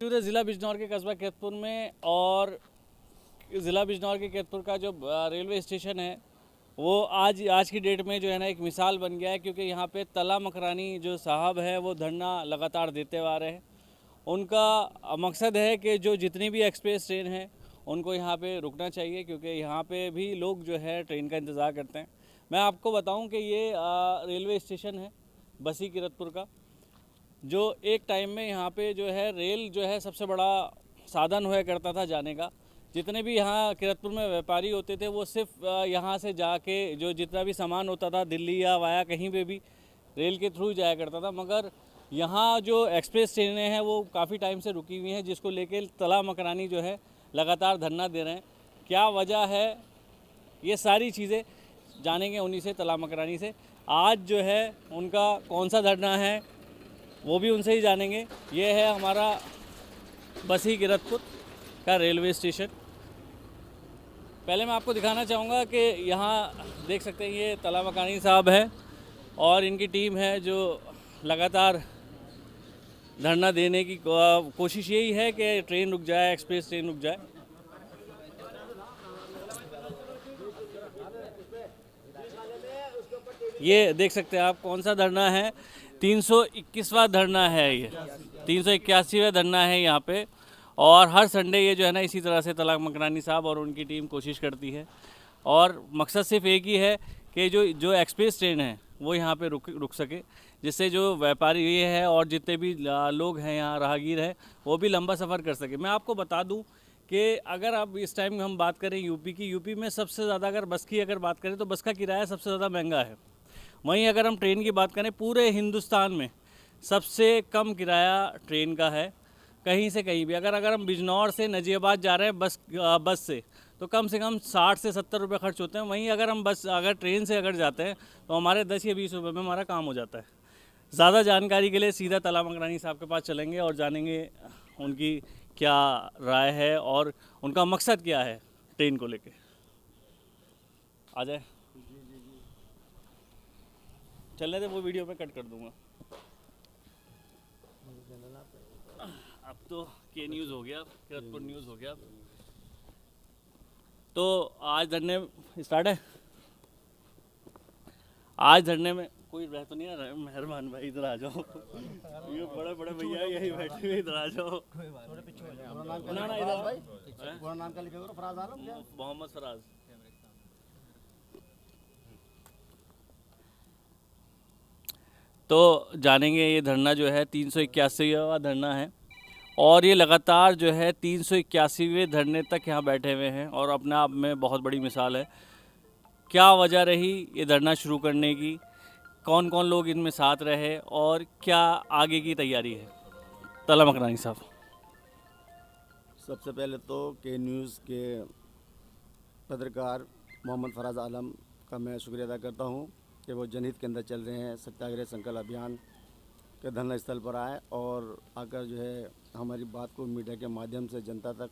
ज़िला बिजनौर के कस्बा केतपुर में और ज़िला बिजनौर के केतपुर का जो रेलवे स्टेशन है वो आज की डेट में जो है ना एक मिसाल बन गया है, क्योंकि यहाँ पे तला मकरानी जो साहब है वो धरना लगातार देते आ रहे हैं। उनका मकसद है कि जो जितनी भी एक्सप्रेस ट्रेन है उनको यहाँ पे रुकना चाहिए, क्योंकि यहाँ पे भी लोग जो है ट्रेन का इंतज़ार करते हैं। मैं आपको बताऊं कि ये रेलवे स्टेशन है बसी किरतपुर का, जो एक टाइम में यहाँ पे जो है रेल जो है सबसे बड़ा साधन हुआ करता था जाने का। जितने भी यहाँ किरतपुर में व्यापारी होते थे वो सिर्फ यहाँ से जाके जो जितना भी सामान होता था दिल्ली या वाया कहीं पे भी रेल के थ्रू जाया करता था। मगर यहाँ जो एक्सप्रेस ट्रेनें हैं वो काफ़ी टाइम से रुकी हुई हैं, जिसको लेके तला मकरानी जो है लगातार धरना दे रहे हैं। क्या वजह है, ये सारी चीज़ें जानेंगे उन्हीं से, तला मकरानी से। आज जो है उनका कौन सा धरना है वो भी उनसे ही जानेंगे। ये है हमारा बसी किरतपुर का रेलवे स्टेशन। पहले मैं आपको दिखाना चाहूँगा कि यहाँ देख सकते हैं ये तला मकरानी साहब है और इनकी टीम है जो लगातार धरना देने की कोशिश यही है कि ट्रेन रुक जाए, एक्सप्रेस ट्रेन रुक जाए। ये देख सकते हैं आप कौन सा धरना है, 321वां धरना है, ये 381वां धरना है यहाँ पे। और हर संडे ये जो है ना इसी तरह से तला मकरानी साहब और उनकी टीम कोशिश करती है, और मकसद सिर्फ एक ही है कि जो एक्सप्रेस ट्रेन है वो यहाँ पे रुक सके, जिससे जो व्यापारी ये है और जितने भी लोग हैं यहाँ राहगीर हैं वो भी लंबा सफ़र कर सके। मैं आपको बता दूं कि अगर आप इस टाइम हम बात करें यूपी में सबसे ज़्यादा अगर बस की बात करें तो बस का किराया सबसे ज़्यादा महंगा है। वहीं अगर हम ट्रेन की बात करें पूरे हिंदुस्तान में सबसे कम किराया ट्रेन का है, कहीं से कहीं भी। अगर हम बिजनौर से नजीबाबाद जा रहे हैं बस से तो कम से कम 60 से 70 रुपये खर्च होते हैं। वहीं अगर ट्रेन से जाते हैं तो हमारे 10 या 20 रुपये में हमारा काम हो जाता है। ज़्यादा जानकारी के लिए सीधा तला मकरानी साहब के पास चलेंगे और जानेंगे उनकी क्या राय है और उनका मकसद क्या है ट्रेन को लेके। आ जाए, चलने दे, वो वीडियो में कट कर दूंगा। अब तो के न्यूज़ हो गया, किरतपुर न्यूज़ हो गया। तो आज धरने स्टार्ट है। आज धरने में कोई रह तो नहीं आ रहा है? मेहरबान भाई इधर आ जाओ। ये बड़े बड़े भैया यही बैठे हुए, इधर आ जाओ। ना इधर भाई, पूरा नाम क्या लिखा है? फराज आलम, क्या? मोहम्मद फराज। तो जानेंगे ये धरना जो है 381वां धरना है, और ये लगातार जो है 381वें धरने तक यहाँ बैठे हुए हैं, और अपने आप में बहुत बड़ी मिसाल है। क्या वजह रही ये धरना शुरू करने की, कौन कौन लोग इनमें साथ रहे और क्या आगे की तैयारी है? तला मकरानी साहब। सबसे पहले तो के न्यूज़ के पत्रकार मोहम्मद फराज आलम का मैं शुक्रिया अदा करता हूं कि वो जनहित के अंदर चल रहे हैं सत्याग्रह संकल्प अभियान के धरना स्थल पर आए और आकर जो है हमारी बात को मीडिया के माध्यम से जनता तक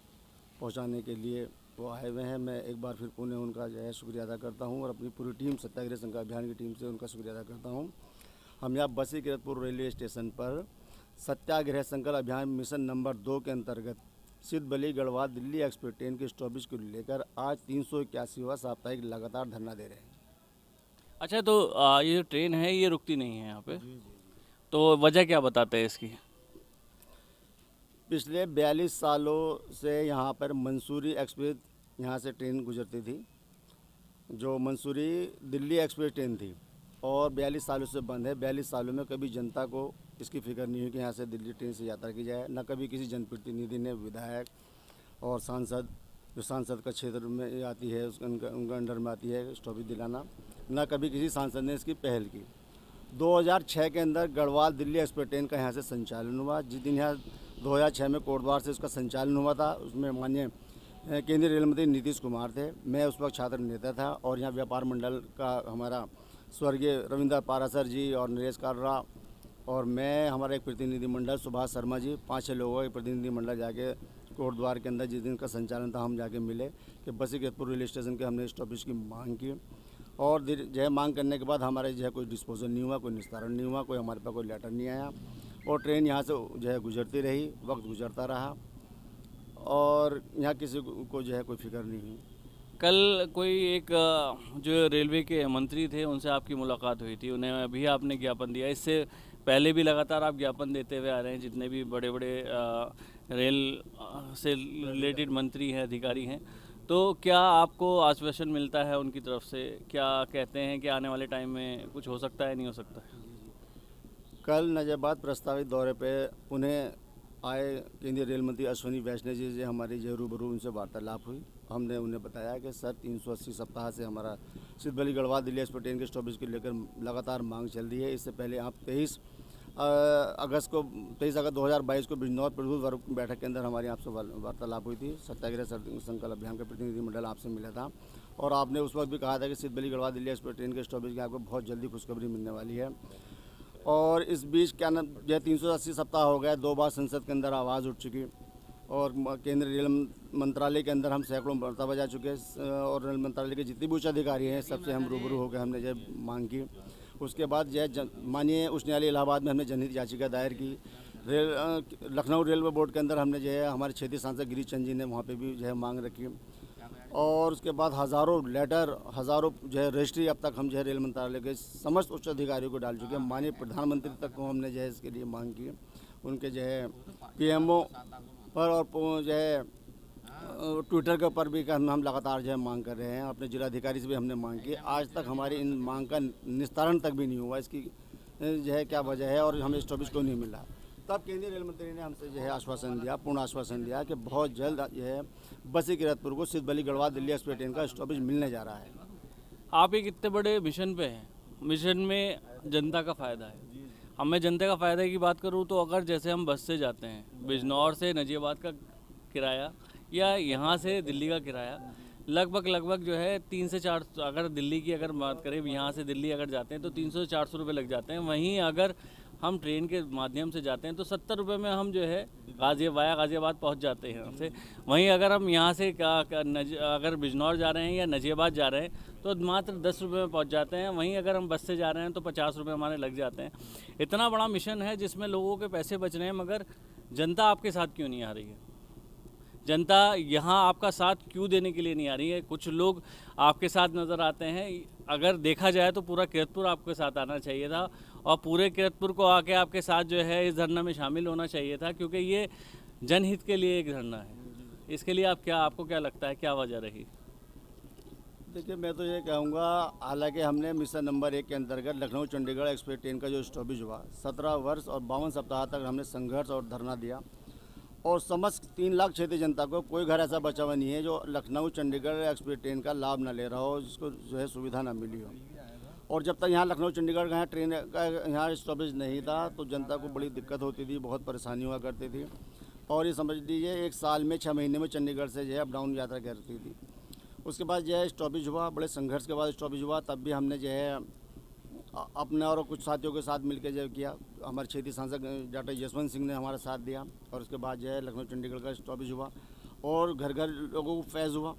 पहुंचाने के लिए वो आए हुए हैं। मैं एक बार फिर पुनः उनका जो है शुक्रिया अदा करता हूं और अपनी पूरी टीम सत्याग्रह संकल्प अभियान की टीम से उनका शुक्रिया अदा करता हूं। हम यहाँ बसी किरतपुर रेलवे स्टेशन पर सत्याग्रह संकल्प अभियान मिशन नंबर 2 के अंतर्गत सिद्धबली गढ़वाल दिल्ली एक्सप्रेस ट्रेन की स्टॉपेज को लेकर आज 381वां साप्ताहिक लगातार धरना दे रहे हैं। अच्छा, तो ये जो ट्रेन है ये रुकती नहीं है यहाँ पे, तो वजह क्या बताते हैं इसकी? पिछले 42 सालों से यहाँ पर मंसूरी एक्सप्रेस यहाँ से ट्रेन गुजरती थी, जो मंसूरी दिल्ली एक्सप्रेस ट्रेन थी, और 42 सालों से बंद है। 42 सालों में कभी जनता को इसकी फिक्र नहीं हुई कि यहाँ से दिल्ली ट्रेन से यात्रा की जाए। न कभी किसी जनप्रतिनिधि ने, विधायक और सांसद, जो सांसद का क्षेत्र में आती है उनका अंडर में आती है स्टॉपेज दिलाना, न कभी किसी सांसद ने इसकी पहल की। 2006 के अंदर गढ़वाल दिल्ली एक्सप्रेस ट्रेन का यहाँ से संचालन हुआ। जिस दिन यहाँ 2006 में कोटद्वार से उसका संचालन हुआ था, उसमें माननीय केंद्रीय रेल मंत्री नीतीश कुमार थे। मैं उस वक्त छात्र नेता था, और यहाँ व्यापार मंडल का हमारा स्वर्गीय रविंद्र पारासर जी और नरेश कालरा और मैं, हमारा एक प्रतिनिधिमंडल सुभाष शर्मा जी, 5-6 लोगों का प्रतिनिधिमंडल जाके कोटद्वार के अंदर जिस दिन का संचालन था हम जाके मिले कि बसी किरतपुर रेलवे स्टेशन के हमने स्टॉपेज की मांग की, और जो है मांग करने के बाद हमारे जो है कोई डिस्पोजल नहीं हुआ, कोई निस्तारण नहीं हुआ, कोई हमारे पास कोई लेटर नहीं आया। और ट्रेन यहाँ से जो है गुजरती रही, वक्त गुजरता रहा और यहाँ किसी को जो है कोई फिक्र नहीं हुई। कल कोई एक जो रेलवे के मंत्री थे उनसे आपकी मुलाकात हुई थी, उन्हें अभी आपने ज्ञापन दिया, इससे पहले भी लगातार आप ज्ञापन देते हुए आ रहे हैं जितने भी बड़े बड़े रेल से रिलेटेड मंत्री हैं, अधिकारी हैं, तो क्या आपको आश्वासन मिलता है उनकी तरफ से? क्या कहते हैं कि आने वाले टाइम में कुछ हो सकता है, नहीं हो सकता है? कल नजाबाद प्रस्तावित दौरे पे उन्हें आए केंद्रीय रेल मंत्री अश्विनी वैष्णव जी से हमारी जो रूबरू उनसे वार्तालाप हुई। हमने उन्हें बताया कि सर 380 सप्ताह से हमारा सिद्धबली गढ़वाल दिल्ली एक्सप्रेस ट्रेन के स्टॉपेज को लेकर लगातार मांग चल रही है। इससे पहले आप 23 अगस्त 2022 को बिजनौर प्रबुद्ध वर्ग बैठक के अंदर हमारी आपसे वार्तालाप हुई थी। सत्याग्रह संकल्प अभियान का प्रतिनिधिमंडल आपसे मिला था और आपने उस वक्त भी कहा था कि सिद्धबली गढ़वाल दिल्ली एक्सप्रेस ट्रेन के स्टॉपेज की आपको बहुत जल्दी खुशखबरी मिलने वाली है। और इस बीच क्या नाम यह 380 सप्ताह हो गए, 2 बार संसद के अंदर आवाज़ उठ चुकी और केंद्रीय रेल मंत्रालय के अंदर हम सैकड़ों मरतबा जा चुके हैं और रेल मंत्रालय के जितने भी उच्च अधिकारी हैं सबसे हम रूबरू हो गए, हमने जब मांग की। उसके बाद जो माननीय उच्च न्यायालय इलाहाबाद में हमने जनहित याचिका दायर की। लखनऊ रेलवे बोर्ड के अंदर हमने जो है हमारे क्षेत्रीय सांसद गिरीश चंद जी ने वहाँ पे भी जो है मांग रखी और उसके बाद हज़ारों लेटर, हज़ारों जो है रजिस्ट्री अब तक हम जो है रेल मंत्रालय के समस्त उच्च अधिकारियों को डाल चुके हैं। माननीय प्रधानमंत्री तक को हमने जो है इसके लिए मांग की, उनके जो है PMO पर और जो है ट्विटर के ऊपर भी हम लगातार जो है मांग कर रहे हैं। अपने जिलाधिकारी से भी हमने मांग की, आज तक हमारी इन मांग का निस्तारण तक भी नहीं हुआ। इसकी जो है क्या वजह है और हमें स्टॉपेज क्यों नहीं मिला? तब केंद्रीय रेल मंत्री ने हमसे जो है आश्वासन दिया, पूर्ण आश्वासन दिया कि बहुत जल्द जो है बसी किरतपुर को सिद्धबली गढ़वाल दिल्ली एक्सप्रेस ट्रेन का स्टॉपेज मिलने जा रहा है। आप एक इतने बड़े मिशन पे हैं, मिशन में जनता का फ़ायदा है। अब मैं जनता का फ़ायदा की बात करूं तो अगर जैसे हम बस से जाते हैं, बिजनौर से नजीबाद का किराया या यहाँ से दिल्ली का किराया लगभग जो है 3 से 4, अगर दिल्ली की अगर बात करें, यहाँ से दिल्ली अगर जाते हैं तो 300 से 400 रुपये लग जाते हैं। वहीं अगर हम ट्रेन के माध्यम से जाते हैं तो 70 रुपये में हम जो है गाज़ियाबाद पहुंच जाते हैं यहाँ से। वहीं अगर हम यहाँ से अगर बिजनौर जा रहे हैं या नजीबाद जा रहे हैं तो मात्र 10 रुपये में पहुंच जाते हैं। वहीं अगर हम बस से जा रहे हैं तो 50 रुपये हमारे लग जाते हैं। इतना बड़ा मिशन है जिसमें लोगों के पैसे बच रहे हैं, मगर जनता आपके साथ क्यों नहीं आ रही है? जनता यहाँ आपका साथ क्यों देने के लिए नहीं आ रही है? कुछ लोग आपके साथ नज़र आते हैं। अगर देखा जाए तो पूरा किरतपुर आपके साथ आना चाहिए था और पूरे किरतपुर को आके आपके साथ जो है इस धरना में शामिल होना चाहिए था, क्योंकि ये जनहित के लिए एक धरना है। इसके लिए आपको क्या लगता है, क्या वजह रही? देखिए, मैं तो ये कहूँगा, हालांकि हमने मिशन नंबर 1 के अंतर्गत लखनऊ चंडीगढ़ एक्सप्रेस ट्रेन का जो स्टॉपेज हुआ 17 वर्ष और 52 सप्ताह तक हमने संघर्ष और धरना दिया और समस्त 3 लाख क्षेत्रीय जनता को कोई घर ऐसा बचा हुआ नहीं है जो लखनऊ चंडीगढ़ एक्सप्रेस ट्रेन का लाभ ना ले रहा हो, जिसको जो है सुविधा ना मिली हो। और जब तक यहाँ लखनऊ चंडीगढ़ का यहाँ ट्रेन का यहाँ स्टॉपेज नहीं था तो जनता को बड़ी दिक्कत होती थी, बहुत परेशानी हुआ करती थी। और ये समझ लीजिए 1 साल में 6 महीने में चंडीगढ़ से जो है अप डाउन यात्रा करती थी। उसके बाद जो है स्टॉपेज हुआ, बड़े संघर्ष के बाद स्टॉपेज हुआ, तब भी हमने जो है अपने और कुछ साथियों के साथ मिलकर जो किया। हमारे क्षेत्रीय सांसद डॉक्टर यशवंत सिंह ने हमारा साथ दिया और उसके बाद जो है लखनऊ चंडीगढ़ का स्टॉपेज हुआ और घर घर लोगों को फैज़ हुआ।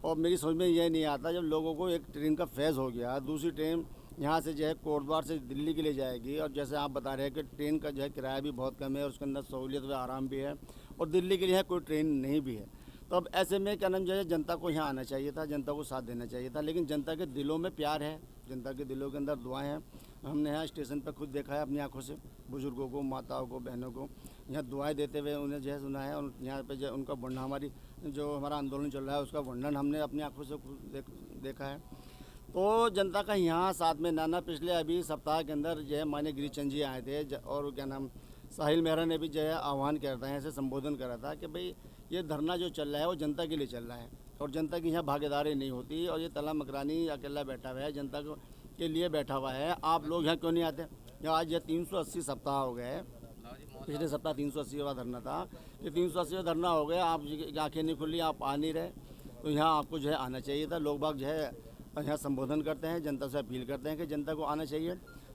और मेरी समझ में ये नहीं आता, जब लोगों को एक ट्रेन का फैज़ हो गया, दूसरी ट्रेन यहाँ से जो है कोटद्वार से दिल्ली के लिए जाएगी और जैसे आप बता रहे हैं कि ट्रेन का जो है किराया भी बहुत कम है और उसके अंदर सहूलियत व आराम भी है और दिल्ली के लिए कोई ट्रेन नहीं भी है। तो अब ऐसे में क्या नाम जो है जनता को यहाँ आना चाहिए था, जनता को साथ देना चाहिए था, लेकिन जनता के दिलों में प्यार है, जनता के दिलों के अंदर दुआएं हैं। हमने यहाँ स्टेशन पर खुद देखा है अपनी आंखों से, बुजुर्गों को, माताओं को, बहनों को यहाँ दुआएं देते हुए उन्हें जो है सुना है और यहाँ पे जो उनका वर्णन हमारा आंदोलन चल रहा है उसका वर्णन हमने अपनी आंखों से देखा है। तो जनता का यहाँ साथ में नाना पिछले अभी सप्ताह के अंदर जो है माननीय गिरीश चंद जी आए थे और क्या नाम साहिल मेहरा ने भी जो है आह्वान किया था, ऐसे संबोधन करा था कि भाई ये धरना जो चल रहा है वो जनता के लिए चल रहा है और जनता की यहाँ भागीदारी नहीं होती और ये तला मकरानी अकेला बैठा हुआ है, जनता के लिए बैठा हुआ है। आप लोग यहाँ क्यों नहीं आते? आज ये 380 सप्ताह हो गए, पिछले सप्ताह 380वां धरना था, ये 380वां धरना हो गया, आप आँखें नहीं खुली, आप आ नहीं रहे, तो यहाँ आपको जो है आना चाहिए था। लोग बाग जो है यहाँ संबोधन करते हैं, जनता से अपील करते हैं कि जनता को आना चाहिए।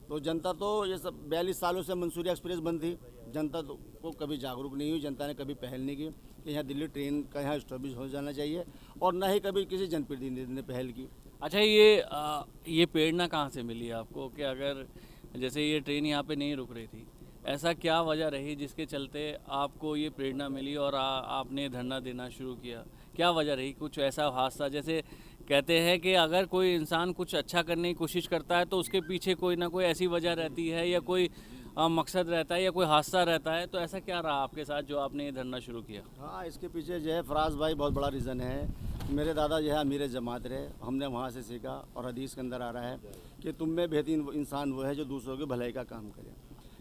तो जनता तो ये सब 42 सालों से मंसूरी एक्सप्रेस बंद थी, जनता तो को कभी जागरूक नहीं हुई, जनता ने कभी पहल नहीं की कि यहाँ दिल्ली ट्रेन का यहाँ स्टॉपेज हो जाना चाहिए और न ही कभी किसी जनप्रतिनिधि ने पहल की। अच्छा, ये प्रेरणा कहाँ से मिली आपको कि अगर जैसे ये ट्रेन यहाँ पे नहीं रुक रही थी ऐसा क्या वजह रही जिसके चलते आपको ये प्रेरणा मिली और आपने धरना देना शुरू किया? क्या वजह रही? कुछ ऐसा हादसा, जैसे कहते हैं कि अगर कोई इंसान कुछ अच्छा करने की कोशिश करता है तो उसके पीछे कोई ना कोई ऐसी वजह रहती है या कोई मकसद रहता है या कोई हादसा रहता है, तो ऐसा क्या रहा आपके साथ जो आपने ये धरना शुरू किया? हाँ, इसके पीछे जो है फराज भाई बहुत बड़ा रीज़न है। मेरे दादा जो है अमीर जमात रहे, हमने वहाँ से सीखा और हदीस के अंदर आ रहा है कि तुम में बेहतरीन इंसान वो है जो दूसरों की भलाई का काम करे।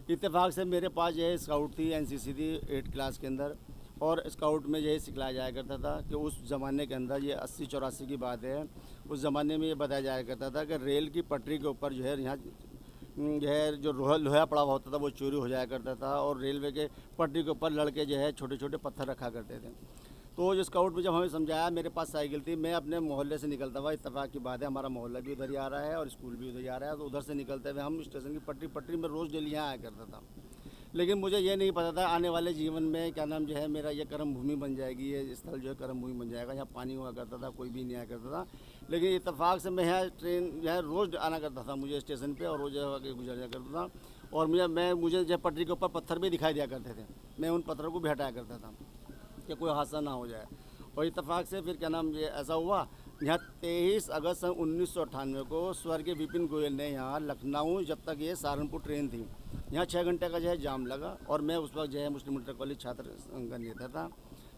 इत्तेफाक से मेरे पास जो है स्काउट थी, एनसीसी थी 8 क्लास के अंदर, और स्काउट में यही सिखलाया जाया करता था कि उस ज़माने के अंदर, ये 80-84 की बात है, उस ज़माने में ये बताया जाया करता था कि रेल की पटरी के ऊपर जो है यहाँ जो है जो लोहा पड़ा हुआ होता था वो चोरी हो जाया करता था, और रेलवे के पटरी के ऊपर लड़के जो है छोटे छोटे पत्थर रखा करते थे। तो जो स्काउट में जब हमें समझाया, मेरे पास साइकिल थी, मैं अपने मोहल्ले से निकलता हुआ, इत्तेफाक की बात है हमारा मोहल्ला भी उधर ही आ रहा है और स्कूल भी उधर ही आ रहा है, तो उधर से निकलते हुए हम स्टेशन की पटरी में रोज़ डेली यहाँ आया करता था। लेकिन मुझे ये नहीं पता था आने वाले जीवन में क्या नाम जो है मेरा ये कर्म भूमि बन जाएगी, ये स्थल जो है कर्म भूमि बन जाएगा। यहाँ पानी हुआ करता था, कोई भी नहीं आया करता था। लेकिन इत्तेफाक से मैं यहाँ ट्रेन जो है रोज़ आना करता था मुझे स्टेशन पे, और रोज़ आगे गुजर जाया करता था। और मुझे जो पटरी के ऊपर पत्थर भी दिखाई दिया करते थे, मैं उन पत्थरों को भी हटाया करता था कि कोई हादसा ना हो जाए। और इत्तेफाक से फिर क्या नाम ये ऐसा हुआ, यहाँ 23 अगस्त सन 1998 को स्वर्गीय विपिन गोयल ने यहाँ लखनऊ, जब तक ये सहारनपुर ट्रेन थी, यहाँ 6 घंटे का जो है जाम लगा, और मैं उस वक्त जो है मुस्लिम इंटर कॉलेज छात्र संघ का नेता था।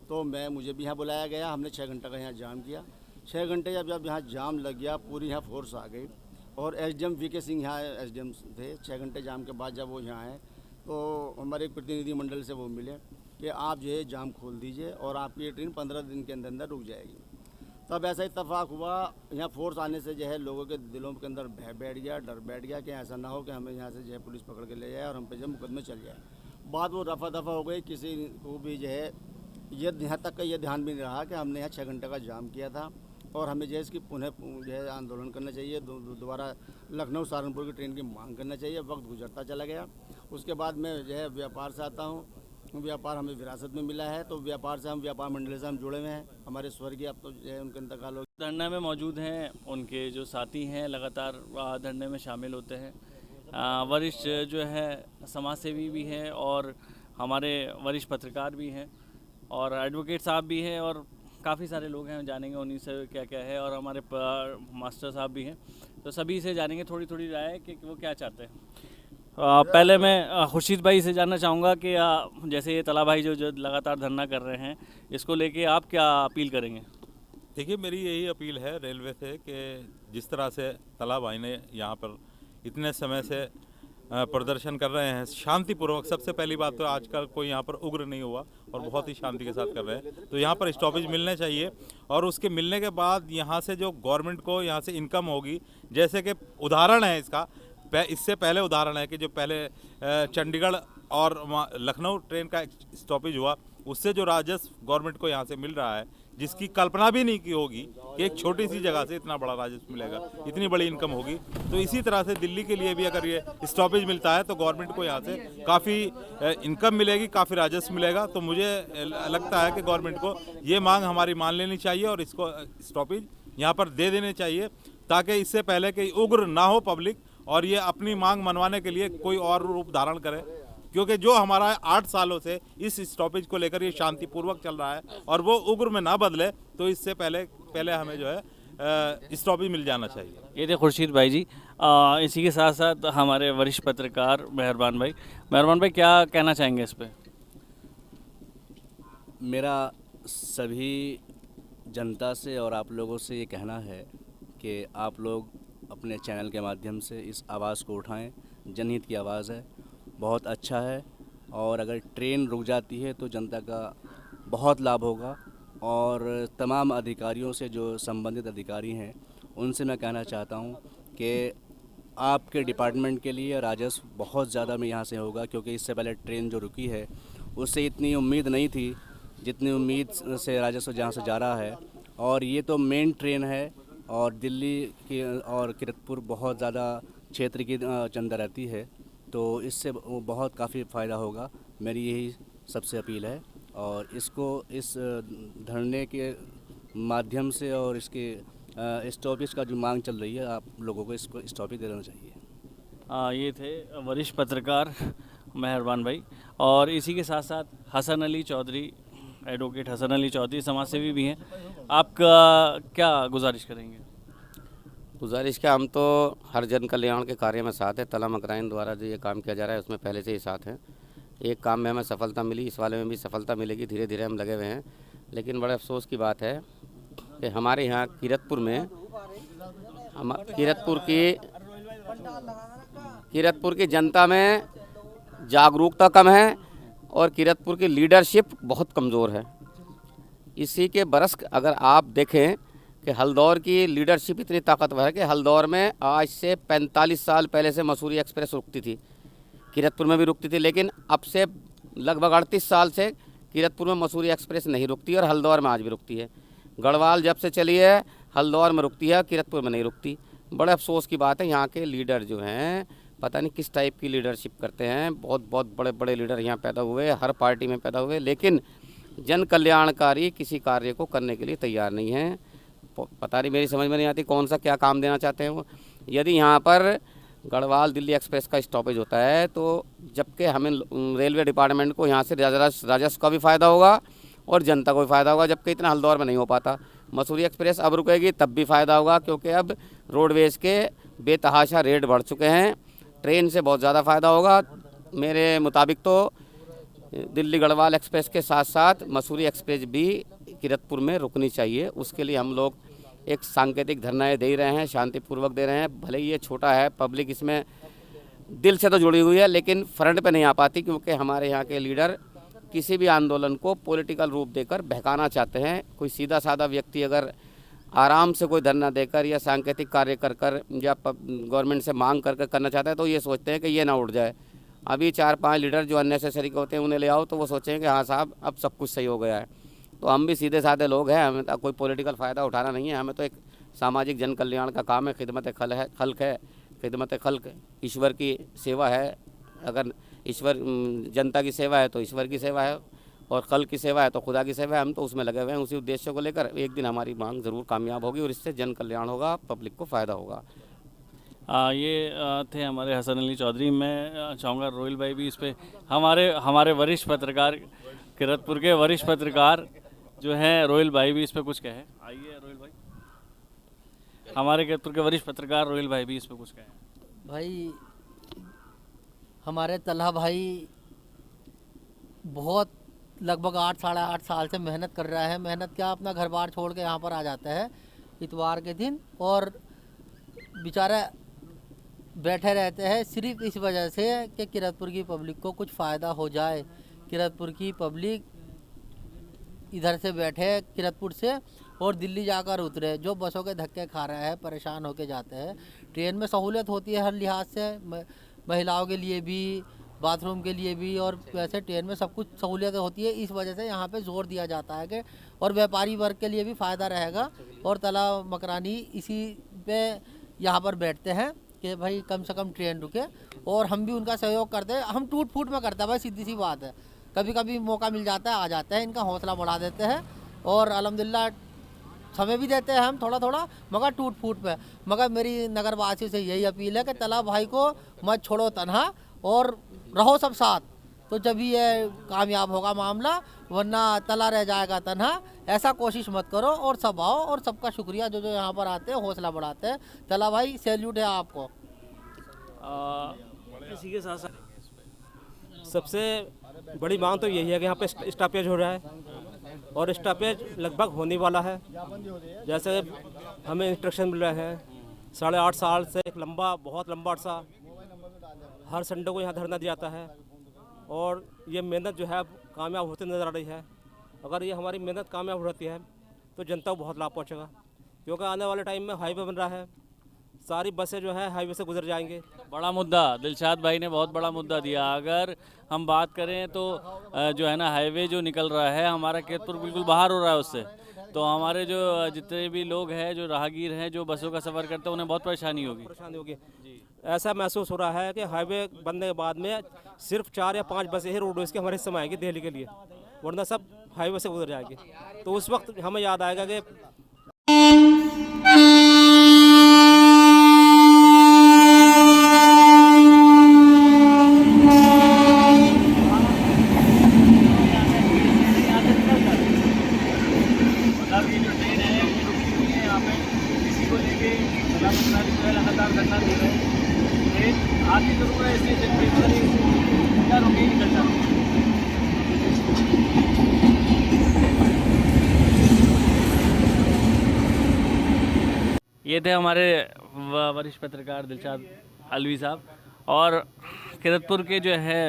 तो मुझे भी यहाँ बुलाया गया, हमने 6 घंटे का यहाँ जाम किया। 6 घंटे जब यहाँ जाम लग गया, पूरी यहाँ फोर्स आ गई, और एसडीएम वीके सिंह यहाँ एसडीएम थे। 6 घंटे जाम के बाद जब वो यहाँ आए तो हमारे एक प्रतिनिधि मंडल से वो मिले कि आप जो है जाम खोल दीजिए और आपकी ये ट्रेन 15 दिन के अंदर अंदर रुक जाएगी। तब ऐसा इत्तेफाक हुआ, यहाँ फोर्स आने से जो है लोगों के दिलों के अंदर भय बैठ गया, डर बैठ गया कि ऐसा ना हो कि हमें यहाँ से जो है पुलिस पकड़ के ले जाए और हम पे जो मुकदमे चल जाए। बात वो रफा दफा हो गई, किसी को भी जो है ये यहाँ तक का ये ध्यान भी नहीं रहा कि हमने यहाँ 6 घंटे का जाम किया था, और हमें जो है इसकी पुनः जो है आंदोलन करना चाहिए, दोबारा लखनऊ सहारनपुर की ट्रेन की मांग करना चाहिए। वक्त गुजरता चला गया। उसके बाद मैं जो है व्यापार से आता हूँ, व्यापार हमें विरासत में मिला है, तो व्यापार से हम व्यापार मंडल से हम जुड़े हुए हैं। हमारे स्वर्गीय अब तो जो है उनका इंतकाल हो। धरना में मौजूद हैं, उनके जो साथी हैं लगातार धरने में शामिल होते हैं। वरिष्ठ जो है समाज सेवी भी हैं और हमारे वरिष्ठ पत्रकार भी हैं और एडवोकेट साहब भी हैं, और काफ़ी सारे लोग हैं, जानेंगे उन्हीं से क्या क्या है, और हमारे मास्टर साहब भी हैं, तो सभी से जानेंगे थोड़ी थोड़ी राय कि वो क्या चाहते हैं। पहले मैं खुर्शीद भाई से जानना चाहूँगा कि जैसे ये तला भाई जो लगातार धरना कर रहे हैं, इसको लेके आप क्या अपील करेंगे? देखिए, मेरी यही अपील है रेलवे से कि जिस तरह से तला भाई ने यहाँ पर इतने समय से प्रदर्शन कर रहे हैं शांतिपूर्वक, सबसे पहली बात तो आजकल कोई यहाँ पर उग्र नहीं हुआ और बहुत ही शांति के साथ कर रहे हैं, तो यहाँ पर स्टॉपेज मिलने चाहिए। और उसके मिलने के बाद यहाँ से जो गवर्नमेंट को यहाँ से इनकम होगी, जैसे कि उदाहरण है इसका, इससे पहले उदाहरण है कि जो पहले चंडीगढ़ और लखनऊ ट्रेन का स्टॉपेज हुआ, उससे जो राजस्व गवर्नमेंट को यहाँ से मिल रहा है, जिसकी कल्पना भी नहीं की होगी कि एक छोटी सी जगह से इतना बड़ा राजस्व मिलेगा, इतनी बड़ी इनकम होगी। तो इसी तरह से दिल्ली के लिए भी अगर ये स्टॉपेज मिलता है तो गवर्नमेंट को यहाँ से काफ़ी इनकम मिलेगी, काफ़ी राजस्व मिलेगा। तो मुझे लगता है कि गवर्नमेंट को ये मांग हमारी मान लेनी चाहिए और इसको स्टॉपेज यहाँ पर दे देने चाहिए, ताकि इससे पहले कि उग्र ना हो पब्लिक और ये अपनी मांग मनवाने के लिए कोई और रूप धारण करे, क्योंकि जो हमारा 8 सालों से इस स्टॉपेज को लेकर ये शांतिपूर्वक चल रहा है और वो उग्र में ना बदले, तो इससे पहले हमें जो है स्टॉपेज मिल जाना चाहिए। ये थे खुर्शीद भाई जी। इसी के साथ साथ हमारे वरिष्ठ पत्रकार मेहरबान भाई क्या कहना चाहेंगे इस पर? मेरा सभी जनता से और आप लोगों से ये कहना है कि आप लोग अपने चैनल के माध्यम से इस आवाज़ को उठाएं। जनहित की आवाज़ है, बहुत अच्छा है, और अगर ट्रेन रुक जाती है तो जनता का बहुत लाभ होगा। और तमाम अधिकारियों से, जो संबंधित अधिकारी हैं, उनसे मैं कहना चाहता हूं कि आपके डिपार्टमेंट के लिए राजस्व बहुत ज़्यादा में यहाँ से होगा, क्योंकि इससे पहले ट्रेन जो रुकी है उससे इतनी उम्मीद नहीं थी जितनी उम्मीद से राजस्व जहाँ से जा रहा है। और ये तो मेन ट्रेन है, और दिल्ली की और कीरतपुर बहुत ज़्यादा क्षेत्र की चंदा रहती है, तो इससे बहुत काफ़ी फ़ायदा होगा। मेरी यही सबसे अपील है, और इसको इस धरने के माध्यम से और इसके स्टॉपेज का जो मांग चल रही है, आप लोगों को इसको स्टॉपेज दे देना चाहिए। ये थे वरिष्ठ पत्रकार मेहरबान भाई। और इसी के साथ साथ हसन अली चौधरी, एडवोकेट हसन अली चौधरी समाज सेवी भी हैं। आपका क्या गुजारिश करेंगे? गुजारिश क्या, हम तो हर जन कल्याण के कार्य में साथ है। तला मकराइन द्वारा जो ये काम किया जा रहा है उसमें पहले से ही साथ हैं। एक काम में हमें सफलता मिली, इस वाले में भी सफलता मिलेगी, धीरे धीरे हम लगे हुए हैं। लेकिन बड़े अफसोस की बात है कि हमारे यहाँ कीरतपुर में कीरतपुर की जनता में जागरूकता कम है और कीरतपुर की लीडरशिप बहुत कमज़ोर है। इसी के बरस अगर आप देखें कि हल्दौर की लीडरशिप इतनी ताकतवर है कि हल्दौर में आज से 45 साल पहले से मसूरी एक्सप्रेस रुकती थी, कीरतपुर में भी रुकती थी, लेकिन अब से लगभग 38 साल से कीरतपुर में मसूरी एक्सप्रेस नहीं रुकती और हल्दौर में आज भी रुकती है। गढ़वाल जब से चली है हल्दौर में रुकती है, कीरतपुर में नहीं रुकती। बड़े अफसोस की बात है, यहाँ के लीडर जो हैं पता नहीं किस टाइप की लीडरशिप करते हैं। बहुत बहुत बड़े बड़े लीडर यहाँ पैदा हुए, हर पार्टी में पैदा हुए, लेकिन जन कल्याणकारी किसी कार्य को करने के लिए तैयार नहीं हैं। पता नहीं, मेरी समझ में नहीं आती कौन सा क्या काम देना चाहते हैं वो। यदि यहाँ पर गढ़वाल दिल्ली एक्सप्रेस का स्टॉपेज होता है तो जबकि हमें रेलवे डिपार्टमेंट को यहाँ से राजस्व का भी फ़ायदा होगा और जनता को भी फ़ायदा होगा, जबकि इतना हल्दौर में नहीं हो पाता। मसूरी एक्सप्रेस अब रुकेगी तब भी फ़ायदा होगा, क्योंकि अब रोडवेज़ के बेतहाशा रेट बढ़ चुके हैं। ट्रेन से बहुत ज़्यादा फ़ायदा होगा। मेरे मुताबिक तो दिल्ली गढ़वाल एक्सप्रेस के साथ साथ मसूरी एक्सप्रेस भी कीरतपुर में रुकनी चाहिए। उसके लिए हम लोग एक सांकेतिक धरनाएं दे रहे हैं, शांतिपूर्वक दे रहे हैं। भले ही ये छोटा है, पब्लिक इसमें दिल से तो जुड़ी हुई है, लेकिन फ्रंट पे नहीं आ पाती, क्योंकि हमारे यहाँ के लीडर किसी भी आंदोलन को पॉलिटिकल रूप देकर बहकाना चाहते हैं। कोई सीधा साधा व्यक्ति अगर आराम से कोई धरना देकर या सांकेतिक कार्य कर कर या गवर्नमेंट से मांग कर करना चाहता है तो ये सोचते हैं कि ये ना उठ जाए। अभी 4-5 लीडर जो अननेसेसरी होते हैं उन्हें ले आओ तो वो सोचें कि हाँ साहब अब सब कुछ सही हो गया है। तो हम भी सीधे साधे लोग हैं, हमें तो कोई पॉलिटिकल फ़ायदा उठाना नहीं है। हमें तो एक सामाजिक जन कल्याण का काम है, खिदमत खल्क है। खिदमत खल्क ईश्वर की सेवा है। अगर ईश्वर जनता की सेवा है तो ईश्वर की सेवा है, और खल्क की सेवा है तो खुदा की सेवा है। हम तो उसमें लगे हुए हैं। उसी उद्देश्य को लेकर एक दिन हमारी मांग ज़रूर कामयाब होगी और इससे जन कल्याण होगा, पब्लिक को फ़ायदा होगा। ये थे हमारे हसन अली चौधरी। मैं चाहूँगा रोहिल भाई भी इस पर, हमारे वरिष्ठ पत्रकार, कीरतपुर के वरिष्ठ पत्रकार जो हैं रोहिल भाई भी इस पर कुछ कहें। आइए रोहिल भाई, हमारे कीरतपुर के वरिष्ठ पत्रकार रोहिल भाई भी इस पर कुछ कहें। भाई हमारे तलहा भाई बहुत लगभग 8-8.5 साल से मेहनत कर रहा है। मेहनत क्या, अपना घर बार छोड़ के यहाँ पर आ जाता है इतवार के दिन और बेचारा बैठे रहते हैं सिर्फ इस वजह से कि कीरतपुर की पब्लिक को कुछ फ़ायदा हो जाए। कीरतपुर की पब्लिक इधर से बैठे कीरतपुर से और दिल्ली जाकर उतरे, जो बसों के धक्के खा रहा है, परेशान होके जाते हैं। ट्रेन में सहूलियत होती है हर लिहाज से, महिलाओं के लिए भी, बाथरूम के लिए भी, और वैसे ट्रेन में सब कुछ सहूलियत होती है। इस वजह से यहाँ पे जोर दिया जाता है कि और व्यापारी वर्ग के लिए भी फ़ायदा रहेगा। और तला मकरानी इसी पे यहाँ पर बैठते हैं कि भाई कम से कम ट्रेन रुके, और हम भी उनका सहयोग करते हैं। हम टूट फूट में करते हैं भाई, सीधी सी बात है। कभी कभी मौका मिल जाता है, आ जाते हैं, इनका हौसला बढ़ा देते हैं और अल्हम्दुलिल्लाह समय भी देते हैं हम थोड़ा थोड़ा, मगर टूट फूट पे। मगर मेरी नगरवासियों से यही अपील है कि तला भाई को मत छोड़ो तन्हा और रहो सब साथ, तो जब ही ये कामयाब होगा मामला, वरना तला रह जाएगा तन्हा। ऐसा कोशिश मत करो और सब आओ, और सबका शुक्रिया जो जो यहाँ पर आते हैं, हौसला बढ़ाते हैं। तला भाई सैल्यूट है आपको। इसी के साथ साथ सबसे बड़ी मांग तो यही है कि यहाँ पे स्टॉपेज हो रहा है और स्टॉपेज लगभग होने वाला है। जैसे हमें इंस्ट्रक्शन मिल रहा है 8.5 साल से, एक लंबा, बहुत लंबा अर्सा हर संडे को यहाँ धरना दिया जाता है और ये मेहनत जो है कामयाब होती नज़र आ रही है। अगर ये हमारी मेहनत कामयाब हो जाती है तो जनता को बहुत लाभ पहुँचेगा, क्योंकि आने वाले टाइम में हाईवे बन रहा है, सारी बसें जो है हाईवे से गुजर जाएंगे। बड़ा मुद्दा दिलशाद भाई ने बहुत बड़ा मुद्दा दिया। अगर हम बात करें तो जो है ना, हाईवे जो निकल रहा है, हमारा कीरतपुर बिल्कुल बाहर हो रहा है उससे। तो हमारे जो जितने भी लोग हैं, जो राहगीर हैं, जो बसों का सफ़र करते हैं, उन्हें बहुत परेशानी होगी। ऐसा महसूस हो रहा है कि हाईवे बनने के बाद में सिर्फ 4 या 5 बसें ही रोडवेज के हमारे हिस्से में आएंगी दिल्ली के लिए, वरना सब हाईवे से गुजर जाएंगे। तो उस वक्त हमें याद आएगा कि धरना दे रहे हैं। ट्रेन आती जरूर है स्टेशन पे, मगर ये क्या रुकेगी कल जाती है। ये थे हमारे वरिष्ठ पत्रकार दिलशाद अलवी साहब और किरतपुर के जो है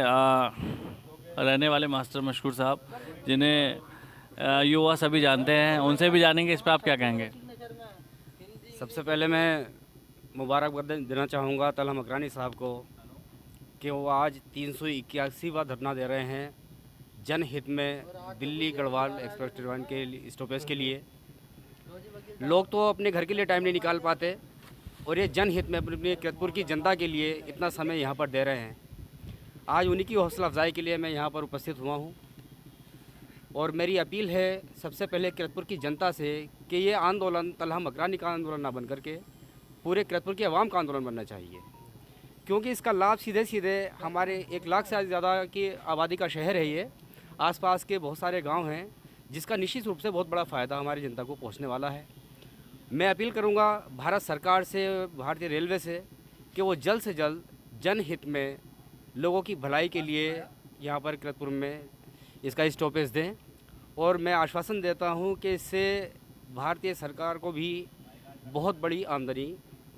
रहने वाले मास्टर मशकूर साहब, जिन्हें युवा सभी जानते हैं, उनसे भी जानेंगे इस पर आप क्या कहेंगे। सबसे पहले मैं मुबारकबाद देना चाहूँगा तलहा मकरानी साहब को कि वो आज 381वां धरना दे रहे हैं जनहित में दिल्ली गढ़वाल एक्सप्रेस ट्रेन के स्टॉपेज के लिए। लोग तो अपने घर के लिए टाइम नहीं निकाल पाते और ये जनहित में अपने किरतपुर की जनता के लिए इतना समय यहाँ पर दे रहे हैं। आज उन्हीं की हौसला अफजाई के लिए मैं यहाँ पर उपस्थित हुआ हूँ और मेरी अपील है सबसे पहले किरतपुर की जनता से कि ये आंदोलन तलहा मकरानी का आंदोलन ना बन करके पूरे किरतपुर की आवाम का आंदोलन बनना चाहिए, क्योंकि इसका लाभ सीधे सीधे हमारे 1 लाख से ज़्यादा की आबादी का शहर है ये, आसपास के बहुत सारे गांव हैं, जिसका निश्चित रूप से बहुत बड़ा फ़ायदा हमारी जनता को पहुंचने वाला है। मैं अपील करूंगा भारत सरकार से, भारतीय रेलवे से कि वो जल्द से जल्द जनहित में लोगों की भलाई के लिए यहाँ पर किरतपुर में इसका स्टॉपेज दें और मैं आश्वासन देता हूँ कि इससे भारतीय सरकार को भी बहुत बड़ी आमदनी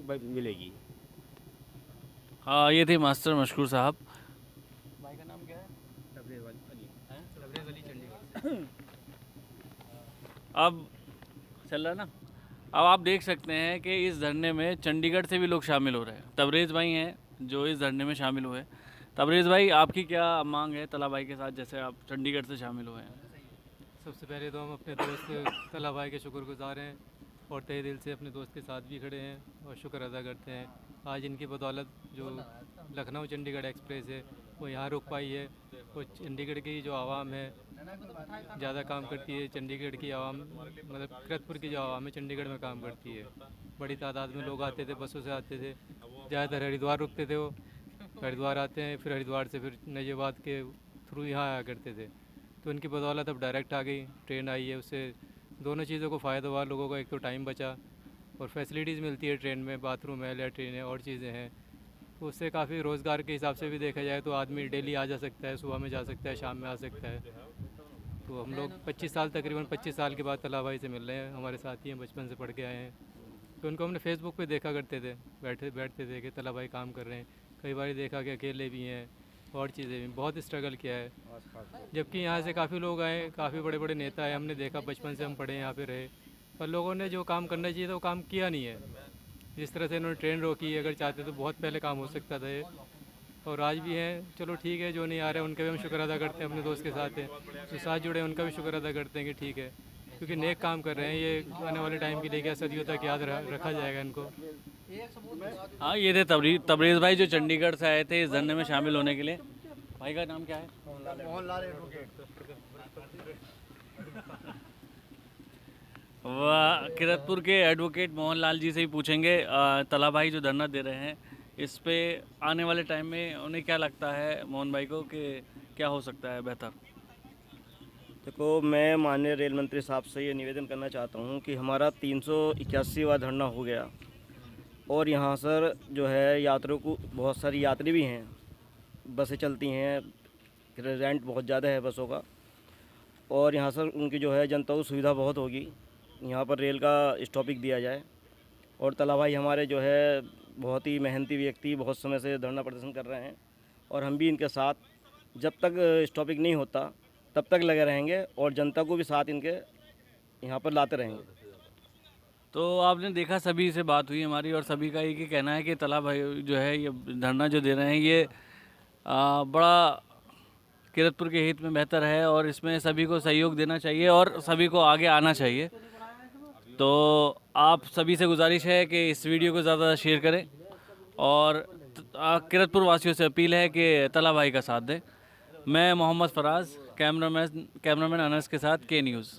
मिलेगी। हाँ, ये थे मास्टर मशकूर साहब। भाई का नाम क्या है? तबरेज़ अली चंडीगढ़। अब चल रहा है ना। अब आप देख सकते हैं कि इस धरने में चंडीगढ़ से भी लोग शामिल हो रहे हैं। तबरेज़ भाई हैं जो इस धरने में शामिल हुए। तबरेज़ भाई, आपकी क्या मांग है तलहा भाई के साथ, जैसे आप चंडीगढ़ से शामिल हुए हैं? सबसे पहले तो हम अपने दोस्त तलहा भाई के शुक्रगुजार हैं और तहे दिल से अपने दोस्त के साथ भी खड़े हैं और शुक्र अदा करते हैं। आज इनकी बदौलत जो लखनऊ चंडीगढ़ एक्सप्रेस है वो यहाँ रुक पाई है और चंडीगढ़ की जो आवाम है ज़्यादा काम करती है। चंडीगढ़ की आवाम मतलब किरतपुर की जो आवाम है चंडीगढ़ में काम करती है। बड़ी तादाद में लोग आते थे, बसों से आते थे, ज़्यादातर हरिद्वार रुकते थे। वो हरिद्वार आते हैं, फिर हरिद्वार से फिर नजीबाद के थ्रू यहाँ आया करते थे। तो उनकी बदौलत अब डायरेक्ट आ गई ट्रेन आई है, उससे दोनों चीज़ों को फ़ायदा हुआ लोगों को। एक तो टाइम बचा और फैसिलिटीज़ मिलती है ट्रेन में, बाथरूम है, लैट्रीन है और चीज़ें हैं। तो उससे काफ़ी रोज़गार के हिसाब से भी देखा जाए तो आदमी डेली आ जा सकता है, सुबह में जा सकता है, शाम में आ सकता है। तो हम लोग 25 साल तकरीबन 25 साल के बाद तलहा भाई से मिल रहे हैं। हमारे साथी हैं, बचपन से पढ़ के आए हैं। तो उनको हमने फेसबुक पे देखा करते थे, बैठते थे कि तलहा भाई काम कर रहे हैं। कई बार देखा कि अकेले भी हैं और चीज़ें भी, बहुत स्ट्रगल किया है। जबकि यहाँ से काफ़ी लोग आए, काफ़ी बड़े बड़े नेता आए, हमने देखा, बचपन से हम पढ़े यहाँ पे रहे, पर लोगों ने जो काम करना चाहिए था वो काम किया नहीं है। जिस तरह से इन्होंने ट्रेन रोकी, अगर चाहते तो बहुत पहले काम हो सकता था ये। और आज भी हैं, चलो ठीक है, जो नहीं आ रहे हैं उनका भी हम शुक्र अदा करते हैं। अपने दोस्त के साथ हैं जो साथ जुड़े हैं उनका भी शुक्र अदा करते हैं कि ठीक है, क्योंकि नेक काम कर रहे हैं। ये आने वाले टाइम के लिए क्या सदियों तक याद रखा जाएगा इनको। हाँ, ये थे तबरेज़ भाई जो चंडीगढ़ से आए थे इस धरने में शामिल होने के लिए। भाई का नाम क्या है? वह किरतपुर के एडवोकेट मोहनलाल जी से ही पूछेंगे तलहा भाई जो धरना दे रहे हैं इस पे आने वाले टाइम में उन्हें क्या लगता है, मोहन भाई को, कि क्या हो सकता है बेहतर। देखो, मैं माननीय रेल मंत्री साहब से ये निवेदन करना चाहता हूँ कि हमारा 381वां धरना हो गया और यहाँ सर जो है यात्रियों को, बहुत सारी यात्री भी हैं, बसें चलती हैं, रेंट बहुत ज़्यादा है बसों का, और यहाँ सर उनकी जो है जनता को सुविधा बहुत होगी। यहाँ पर रेल का स्टॉपिंग दिया जाए। और तलहा भाई हमारे जो है बहुत ही मेहनती व्यक्ति, बहुत समय से धरना प्रदर्शन कर रहे हैं और हम भी इनके साथ जब तक स्टॉपिंग नहीं होता तब तक लगे रहेंगे और जनता को भी साथ इनके यहाँ पर लाते रहेंगे। तो आपने देखा, सभी से बात हुई हमारी और सभी का एक ही कहना है कि तलहा भाई जो है ये धरना जो दे रहे हैं ये बड़ा किरतपुर के हित में बेहतर है और इसमें सभी को सहयोग देना चाहिए और सभी को आगे आना चाहिए। तो आप सभी से गुजारिश है कि इस वीडियो को ज़्यादा शेयर करें और किरतपुर वासियों से अपील है कि तलहा भाई का साथ दें। मैं मोहम्मद फराज, कैमरामैन अनस के साथ के न्यूज़।